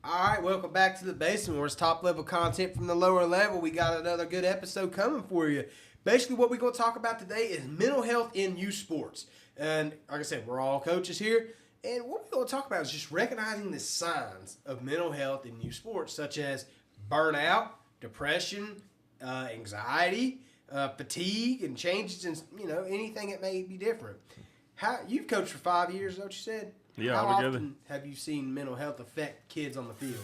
All right, welcome back to the basement where it's top level content from the lower level. We got another good episode coming for you. Basically, what we're going to talk about today is mental health in youth sports. And like I said, we're all coaches here. And what we're going to talk about is just recognizing the signs of mental health in youth sports, such as burnout, depression, anxiety, fatigue, and changes in anything that may be different. You've coached for 5 years, is that what you said? Yeah, How altogether. often have you seen mental health affect kids on the field?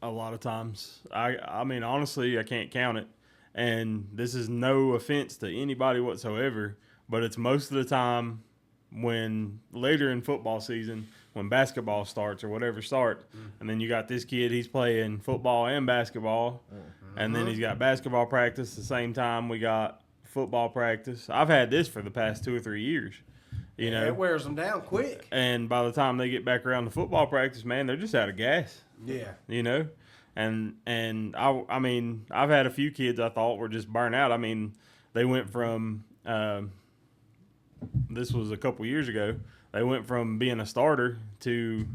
A lot of times. I mean, honestly, I can't count it. And this is no offense to anybody whatsoever, but it's most of the time when later in football season, when basketball starts or whatever and then you got this kid, he's playing football and basketball, and then he's got basketball practice the same time we got football practice. I've had this for the past 2 or 3 years. You know, it wears them down quick. And by the time they get back around to football practice, man, they're just out of gas. Yeah. You know? And I mean, I've had a few kids I thought were just burnt out. I mean, they went from this was a couple years ago. They went from being a starter to,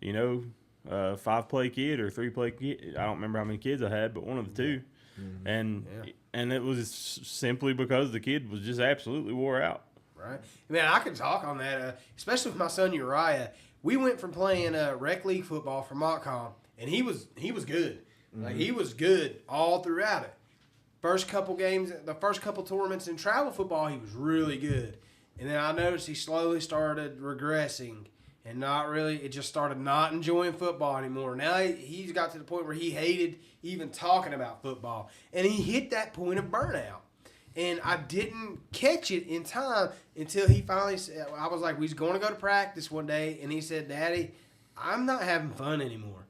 5-play kid or 3-play kid. I don't remember how many kids I had, but one of the two. Mm-hmm. And it was simply because the kid was just absolutely wore out. Right. Man, I could talk on that, especially with my son Uriah. We went from playing rec league football for Montcalm, and he was good. Mm-hmm. Like, he was good all throughout it. First couple games, the first couple tournaments in travel football, he was really good. And then I noticed he slowly started regressing and it just started not enjoying football anymore. Now he's got to the point where he hated even talking about football. And he hit that point of burnout. And I didn't catch it in time until he finally said, I was like, we're going to go to practice one day. And he said, Daddy, I'm not having fun anymore.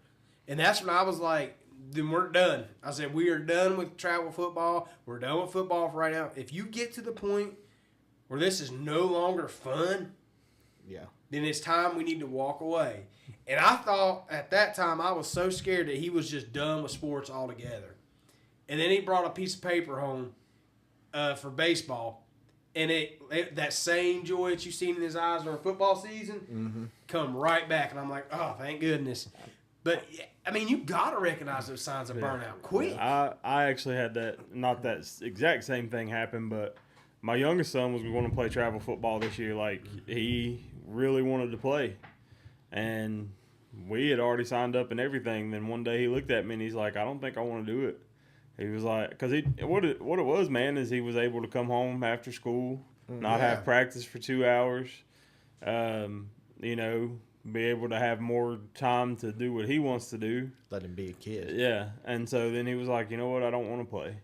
And that's when I was like, then we're done. I said, we are done with travel football. We're done with football for right now. If you get to the point where this is no longer fun, then it's time we need to walk away. And I thought at that time I was so scared that he was just done with sports altogether. And then he brought a piece of paper home for baseball, and that same joy that you've seen in his eyes during football season come right back, and I'm like, oh, thank goodness. But I mean, you gotta recognize those signs of burnout quick. I actually had that, not that exact same thing happen, but my youngest son was going to play travel football this year. Like, he really wanted to play, and we had already signed up and everything. Then one day he looked at me and he's like, I don't think I want to do it. He was like, because what it was, man, is he was able to come home after school, not have practice for 2 hours, be able to have more time to do what he wants to do. Let him be a kid. Yeah, and so then he was like, you know what, I don't want to play.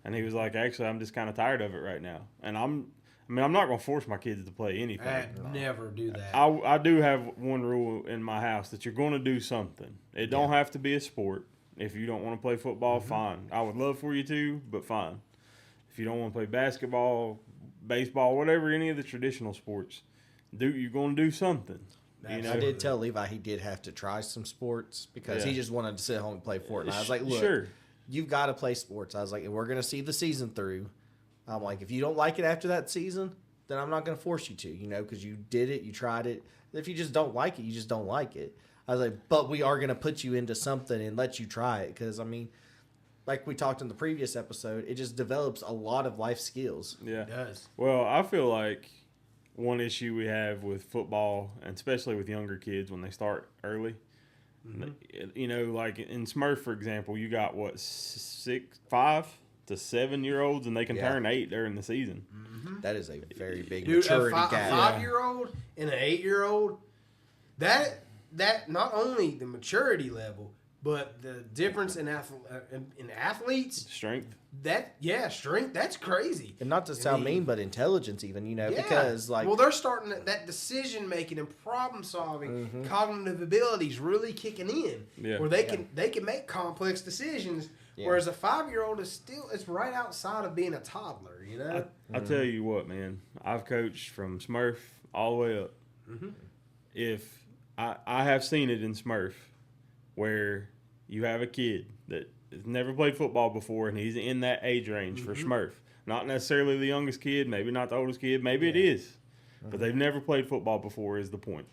And he was like, actually, I'm just kind of tired of it right now. And I'm not going to force my kids to play anything. I'd never do that. I do have one rule in my house that you're going to do something. It don't have to be a sport. If you don't want to play football, fine. I would love for you to, but fine. If you don't want to play basketball, baseball, whatever, any of the traditional sports, you're going to do something. I did tell Levi he did have to try some sports because he just wanted to sit home and play Fortnite. I was like, look, you've got to play sports. I was like, we're going to see the season through. I'm like, if you don't like it after that season, then I'm not going to force you to, because you did it, you tried it. If you just don't like it, you just don't like it. I was like, but we are going to put you into something and let you try it. Because, I mean, like we talked in the previous episode, it just develops a lot of life skills. Yeah. It does. Well, I feel like one issue we have with football, and especially with younger kids when they start early, like in Smurf, for example, you got, 5 to 7-year-olds, and they can turn 8 during the season. Mm-hmm. That is a very big maturity gap. A 5-year-old and an 8-year-old, that not only the maturity level, but the difference in athletes. Strength. Strength. That's crazy. And not to sound mean, but intelligence even, because like... Well, they're starting that decision-making and problem-solving, cognitive abilities really kicking in. Yeah. Where they can make complex decisions, whereas a 5-year-old it's right outside of being a toddler, I tell you what, man. I've coached from Smurf all the way up. Mm-hmm. If I have seen it in Smurf where you have a kid that has never played football before and he's in that age range for Smurf. Not necessarily the youngest kid, maybe not the oldest kid, maybe it is. But they've never played football before is the point.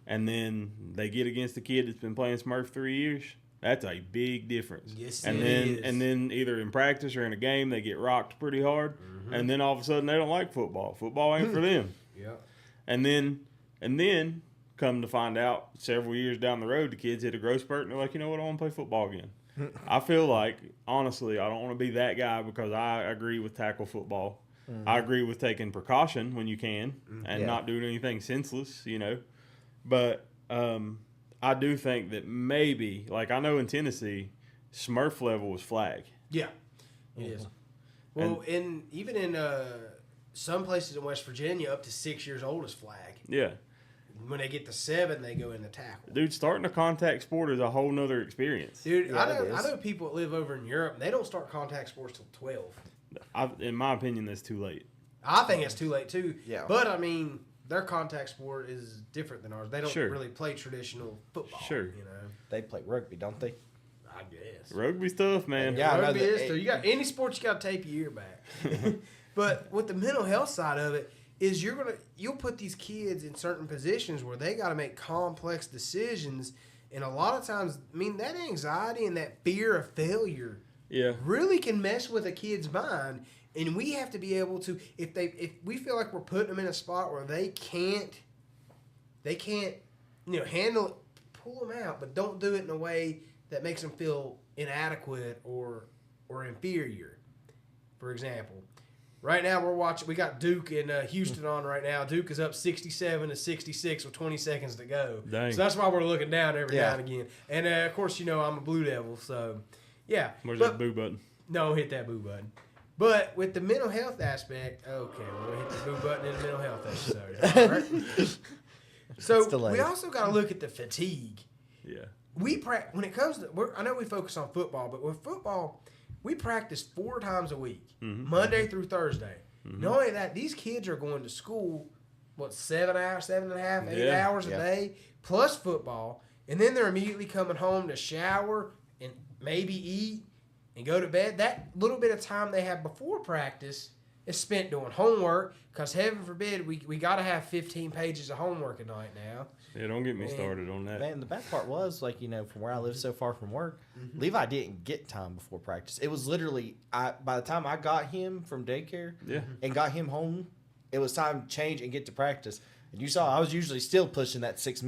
and then they get against a kid that's been playing Smurf 3 years. That's a big difference. Yes, and it then is. and then either in practice or in a game they get rocked pretty hard, and then all of a sudden they don't like football. Football ain't for them. Yeah. And then come to find out several years down the road, the kids hit a growth spurt and they're like, you know what, I want to play football again. I feel like, honestly, I don't want to be that guy because I agree with tackle football. I agree with taking precaution when you can and not doing anything senseless, you know. But I do think that maybe, like I know in Tennessee, Smurf level was flag. Yeah, it is. Well, even in some places in West Virginia, up to 6 years old is flag. Yeah. When they get to 7, they go in the tackle. Dude, starting a contact sport is a whole nother experience. Dude, Yeah, I know people that live over in Europe, and they don't start contact sports till 12. In my opinion, that's too late. I think it's too late, too. Yeah. But, I mean, their contact sport is different than ours. They don't Sure. really play traditional football. Sure. You know? They play rugby, don't they? I guess. Rugby's tough, man. Yeah, I know Rugby that is, so you got any sport, you got to tape your ear back. But with the mental health side of it, is you'll put these kids in certain positions where they got to make complex decisions, and a lot of times, I mean, that anxiety and that fear of failure really can mess with a kid's mind, and we have to be able to, if we feel like we're putting them in a spot where they can't handle it, pull them out, but don't do it in a way that makes them feel inadequate or inferior. For example, right now we got Duke in Houston on right now. Duke is up 67-66 with 20 seconds to go. Dang. So that's why we're looking down every now and again. And of course, I'm a Blue Devil, so yeah. Where's that boo button? No, hit that boo button. But with the mental health aspect, okay, we're going to hit the boo button in the mental health episode. All right? So we also got to look at the fatigue. Yeah. When it comes to, I know we focus on football, but with football, we practice 4 times a week, Monday through Thursday. Not only that, these kids are going to school, 7 hours, 7.5, 8 hours a day, plus football, and then they're immediately coming home to shower and maybe eat and go to bed. That little bit of time they have before practice is spent doing homework, because heaven forbid we got to have 15 pages of homework a night now. Yeah, don't get me started on that. Man, the bad part was, from where I live so far from work, Levi didn't get time before practice. It was literally, by the time I got him from daycare and got him home, it was time to change and get to practice. And you saw I was usually still pushing that 6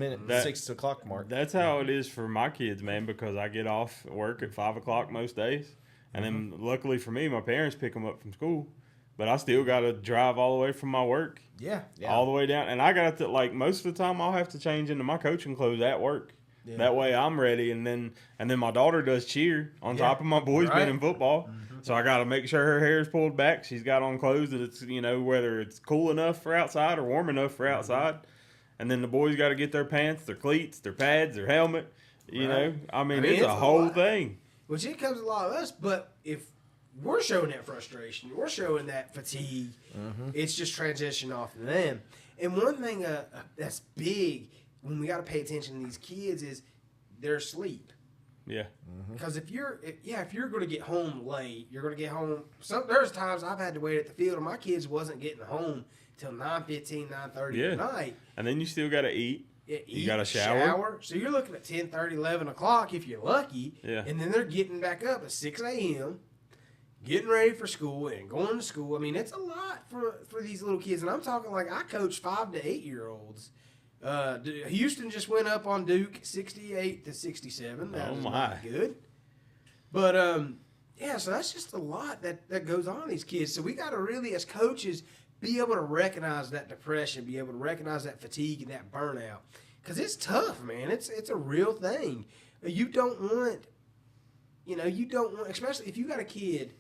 o'clock mark. That's how it is for my kids, man, because I get off work at 5 o'clock most days. And then luckily for me, my parents pick them up from school. But I still got to drive all the way from my work. Yeah. All the way down. And I got to, most of the time, I'll have to change into my coaching clothes at work. Yeah. That way I'm ready. And then my daughter does cheer on top of my boys being in football. So I got to make sure her hair is pulled back. She's got on clothes that it's, whether it's cool enough for outside or warm enough for outside. And then the boys got to get their pants, their cleats, their pads, their helmet. You know, I mean, it's a whole thing. Which it comes to a lot of us, but if we're showing that frustration, we're showing that fatigue, it's just transition off to them. And one thing that's big when we got to pay attention to these kids is their sleep. Yeah. Because if you're going to get home late, you're going to get home. There's times I've had to wait at the field, and my kids wasn't getting home till 9:15, 9:30 at night. And then you still got to eat. Yeah, you got to shower. So you're looking at 10:30, 11 o'clock if you're lucky. Yeah. And then they're getting back up at 6 a.m., getting ready for school and going to school. I mean, it's a lot for these little kids. And I'm talking like I coach 5 to 8 year olds. Houston just went up on Duke 68-67. That was not good. But so that's just a lot that goes on in these kids. So we got to really, as coaches, be able to recognize that depression, be able to recognize that fatigue and that burnout, because it's tough, man. It's a real thing. You don't want, especially if you got a kid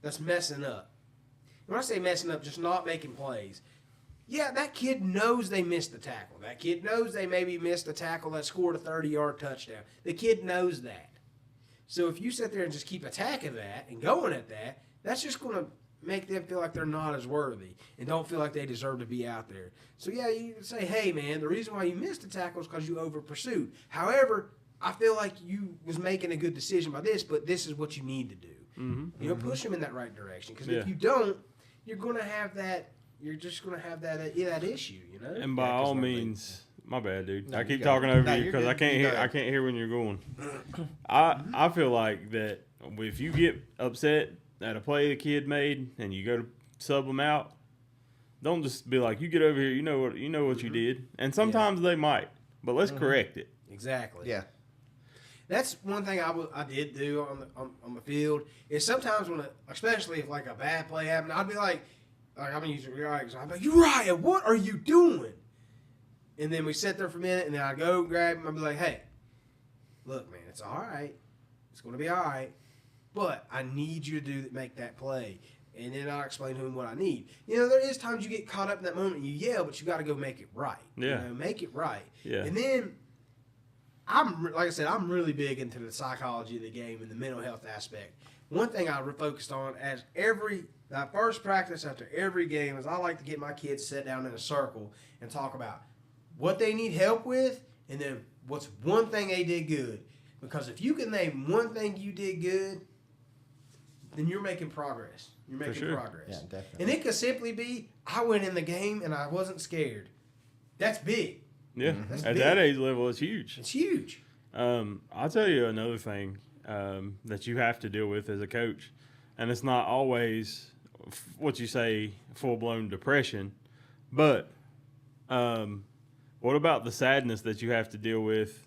that's messing up. When I say messing up, just not making plays. Yeah, that kid knows they missed the tackle. That kid knows they maybe missed a tackle that scored a 30-yard touchdown. The kid knows that. So if you sit there and just keep attacking that and going at that, that's just going to make them feel like they're not as worthy and don't feel like they deserve to be out there. So, yeah, you can say, hey, man, the reason why you missed the tackle is because you over-pursued. However, I feel like you was making a good decision by this, but this is what you need to do. Push them in that right direction. Because if you don't, you're going to have that. You're just going to have that issue, And by all means, My bad, dude. No, I keep you talking got it. over No, you you're because good. I can't You hear. got it. I can't hear when you're going. I feel like that if you get upset at a play the kid made and you go to sub them out, don't just be like, "You get over here. You know what you did." And sometimes they might, but let's correct it. Exactly. Yeah. That's one thing I did do on the field is sometimes when, especially if like a bad play happened, I'd be like I'm gonna use Uriah. I'd be like, Uriah, what are you doing? And then we sit there for a minute, and then I go grab him. I'd be like, hey, look, man, it's all right. It's gonna be all right, but I need you to make that play. And then I'll explain to him what I need. You know, there is times you get caught up in that moment and you yell, but you got to go make it right. Yeah. You know, make it right. Yeah. And then like I said, I'm really big into the psychology of the game and the mental health aspect. One thing I focused on as that first practice after every game is I like to get my kids sit down in a circle and talk about what they need help with and then what's one thing they did good. Because if you can name one thing you did good, then you're making progress. You're making progress. Yeah, definitely. And it could simply be, I went in the game and I wasn't scared. That's big. Yeah, That's at big. that age level, it's huge. It's huge. I'll tell you another thing that you have to deal with as a coach, and it's not always what you say full-blown depression, but what about the sadness that you have to deal with?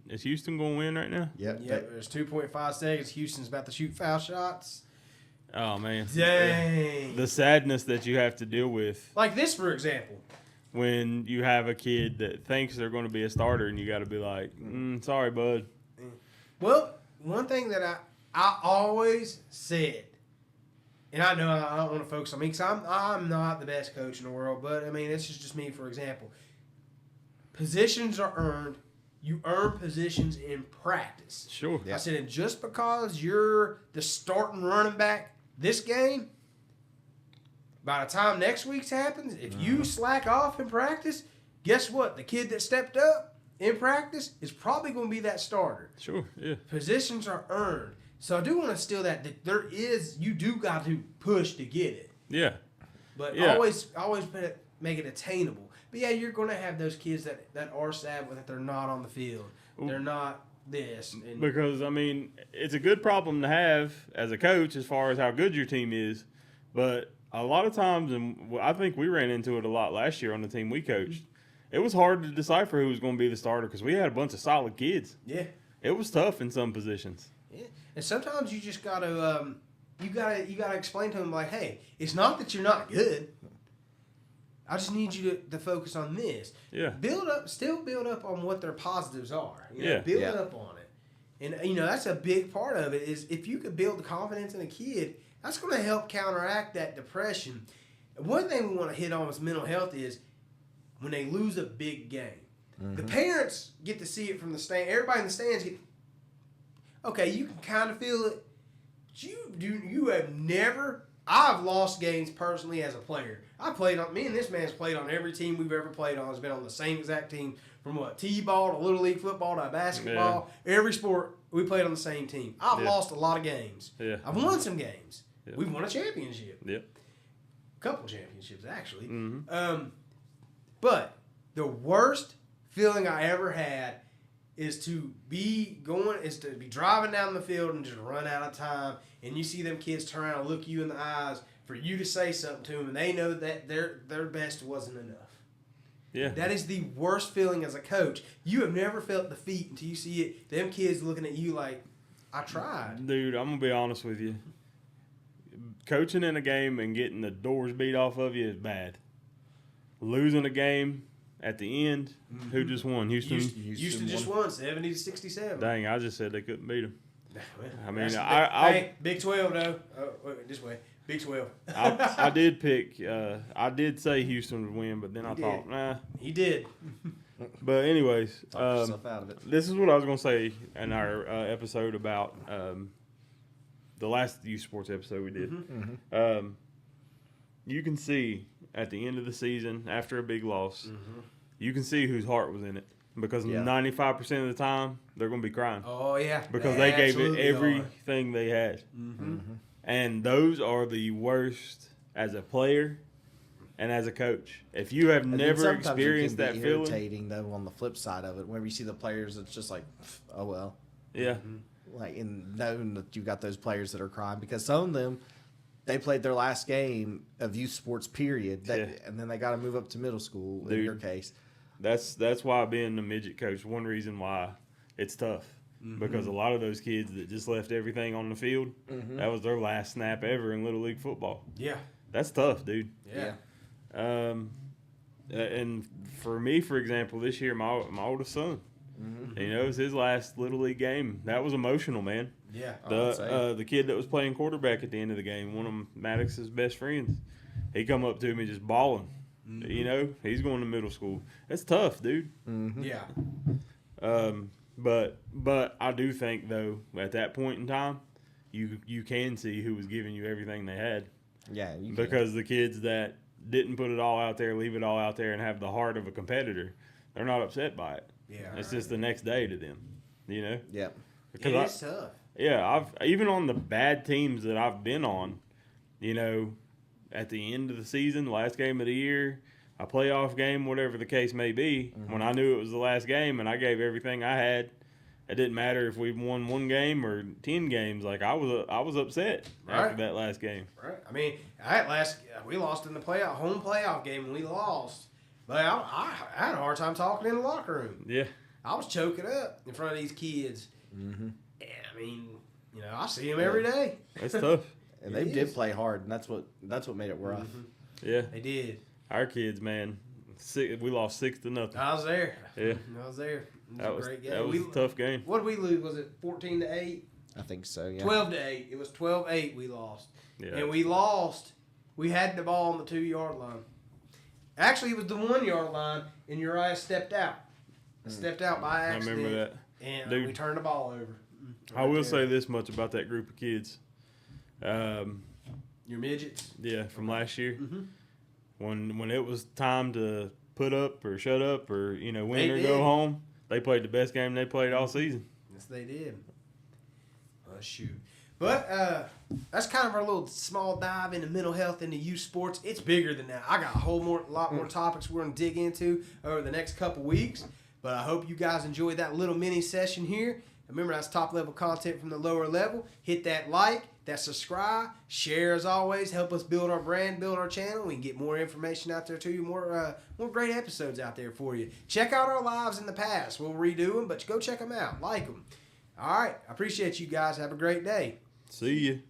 Is Houston going to win right now? Yep. There's 2.5 seconds. Houston's about to shoot foul shots. Oh, man. Dang. The sadness that you have to deal with Like this, for example. when you have a kid that thinks they're going to be a starter and you got to be like, sorry, bud. Well, one thing that I always said, and I know I don't want to focus on me because I'm not the best coach in the world, but I mean, this is just me, for example. Positions are earned. You earn positions in practice. Sure. I said, and just because you're the starting running back this game, by the time next week's happens, if you slack off in practice, guess what? The kid that stepped up in practice is probably going to be that starter. Sure, yeah. Positions are earned. So I do want to steal that you do got to push to get it. Yeah. But Yeah. always make it attainable. But yeah, you're going to have those kids that are sad with it. They're not on the field. They're not this. And Because, I mean, it's a good problem to have as a coach as far as how good your team is. But a lot of times, and I think we ran into it a lot last year on the team we coached, it was hard to decipher who was going to be the starter because we had a bunch of solid kids. yeah. It was tough in some positions. Yeah. And sometimes you just got to you got to explain to them like, hey, it's not that you're not good. I just need you to focus on this. Yeah. Still build up on what their positives are. You know, Yeah. Build up on it. And, that's a big part of it is if you could build the confidence in a kid, that's going to help counteract that depression. And one thing we want to hit on with mental health is when they lose a big game. The parents get to see it from the stand. Everybody in the stands okay, you can kind of feel it. You have never... I've lost games personally as a player. Me and this man's played on every team we've ever played on. Has been on the same exact team from T-ball to Little League football to basketball. Yeah. Every sport, we played on the same team. I've lost a lot of games. Yeah. I've won some games. Yeah. We've won a championship. Yep. A couple championships, actually. Mm-hmm. But the worst feeling I ever had is to be driving down the field and just run out of time, and you see them kids turn around and look you in the eyes for you to say something to them, and they know that their best wasn't enough. Yeah. That is the worst feeling as a coach. You have never felt defeat until you see it. Them kids looking at you like, I tried. Dude, I'm going to be honest with you. Coaching in a game and getting the doors beat off of you is bad. Losing a game at the end, who just won? Houston just won 70-67. Dang, I just said they couldn't beat them. I mean, hey, Big 12 though. Oh, wait, this way, Big 12. I did pick. I did say Houston would win, but then I thought, nah. He did. But anyways, Talk yourself out of it. This is what I was gonna say in our episode about the last youth sports episode we did. You can see at the end of the season after a big loss, you can see whose heart was in it. Because 95% of the time, they're going to be crying. Oh, yeah. Because they gave it everything they had. And those are the worst as a player and as a coach. If you have never experienced that feeling, irritating though. On the flip side of it, whenever you see the players, it's just like, oh well. Yeah. Like, and knowing that you've got those players that are crying because some of them, they played their last game of youth sports period, and then they got to move up to middle school. Dude, in your case, that's why being the midget coach. One reason why it's tough. Because a lot of those kids that just left everything on the field, that was their last snap ever in Little League football. Yeah. That's tough, dude. Yeah. And for me, for example, this year, my oldest son, you know, it was his last Little League game. That was emotional, man. Yeah. The kid that was playing quarterback at the end of the game, one of Maddox's best friends, he come up to me just bawling. You know, he's going to middle school. That's tough, dude. Yeah. But I do think, though, at that point in time, you can see who was giving you everything they had. Yeah. Because the kids that didn't put it all out there, leave it all out there, and have the heart of a competitor, they're not upset by it. Yeah. It's just the next day to them, you know? Yeah. It's tough. Yeah, even on the bad teams that I've been on, you know, at the end of the season, last game of the year, a playoff game, whatever the case may be, when I knew it was the last game and I gave everything I had, it didn't matter if we won 1 game or 10 games. Like, I was upset after that last game. Right. I mean, we lost in the home playoff game and we lost. But I had a hard time talking in the locker room. Yeah. I was choking up in front of these kids. And, I mean, you know, I see them every day. That's tough. And they did play hard, and that's what made it rough. Yeah. They did. Our kids, man, we lost 6-0. I was there. Yeah. I was there. That was a great game. That was a tough game. What did we lose? Was it 14-8? I think so, yeah. 12-8. It was 12-8 we lost. Yeah. And we lost. We had the ball on the 2-yard line. Actually, it was the 1-yard line, and Uriah stepped out. Stepped out by accident. I remember that. And Dude, we turned the ball over. I will say this much about that group of kids. Your midgets? Yeah, from last year. When it was time to put up or shut up or, you know, win or go home, they played the best game they played all season. Yes, they did. Oh, shoot. But that's kind of our little small dive into mental health and the youth sports. It's bigger than that. I got a lot more topics we're going to dig into over the next couple weeks. But I hope you guys enjoyed that little mini session here. Remember, that's top-level content from the lower level. Hit that like, that subscribe, share as always. Help us build our brand, build our channel. We can get more information out there to you, more great episodes out there for you. Check out our lives in the past. We'll redo them, but go check them out. Like them. All right. I appreciate you guys. Have a great day. See you.